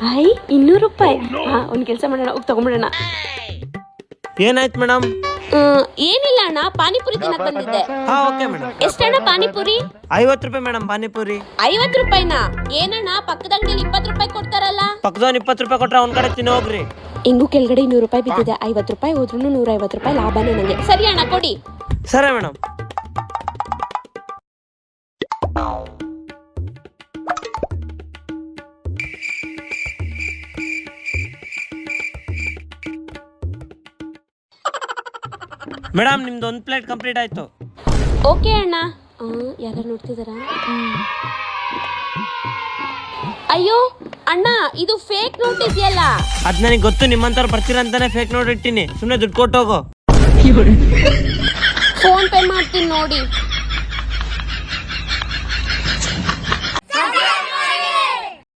I 200 ರೂಪಾಯಿ. ಹಾ, ಒಂದ್ ಕೆಲಸ ಮಾಡೋಣ, ಹೋಗಿ ತಗೊಂಡ್ಬಿಡೋಣ. ಏನಾಯ್ತು ಮೇಡಮ್? ಏನಿಲ್ಲ ಅಣ್ಣ, ಪಾನಿಪುರಿ ತಿನ್ನಕ್ ಬಂದಿದ್ದೆ. ಹಾ ಓಕೆ ಮೇಡಮ್. ಎಷ್ಟಣ್ಣ ಪಾನಿಪುರಿ? 50 ರೂಪಾಯಿ ಮೇಡಮ್ ಪಾನಿಪುರಿ. 50 ರೂಪಾಯಿನಾ? ಏನಣ್ಣ, ಪಕ್ಕದ ಅಂಗಡಿಯಲ್ಲಿ 20 ರೂಪಾಯಿ ಕೊಡ್ತಾರಲ್ಲ. ಪಕ್ಕದವನ್ 20 ರೂಪಾಯಿ ಕೊಟ್ರೆ ಅವ್ನ ಕಡೆ ತಿನ್ನೋ ಹೋಗ್ರಿ. ಹಿಂಗೂ ಕೆಳಗಡೆ 200 ರೂಪಾಯಿ ಬಿದ್ದಿದೆ. 50 ರೂಪಾಯಿ ಹೋದ್ರೂ 150 ರೂಪಾಯಿ ಲಾಭನೇ ನಂಗೆ. ಸರಿ ಅಣ್ಣ, ಕೊಡಿ. ಸರಿ ಮೇಡಮ್. ಮೇಡಮ್ ನಿಮ್ದು 1 ಪ್ಲೇಟ್ ಕಂಪ್ಲೀಟ್ ಆಯ್ತು. ಓಕೆ ಅಣ್ಣ. ಯಾರು ನೋಡ್ತಿದಾರಾ? ಅಯ್ಯೋ ಅಣ್ಣ, ಇದು ಫೇಕ್ ನೋಟ್ ಇದೆಯಲ್ಲ. ಅದ್ ನನಗೆ ಗೊತ್ತು, ನಿಮ್ಮಂತವ್ರು ಬರ್ತೀರಂತಾನೆ ಫೇಕ್ ನೋಟ್ ಇಟ್ಟಿನಿ. ಸುಮ್ಮನೆ ದುಡ್ಡು ಕೊಟ್ಟು ಹೋಗೋ. ಫೋನ್ ಪೇ ಮಾಡ್ತೀನಿ ನೋಡಿ.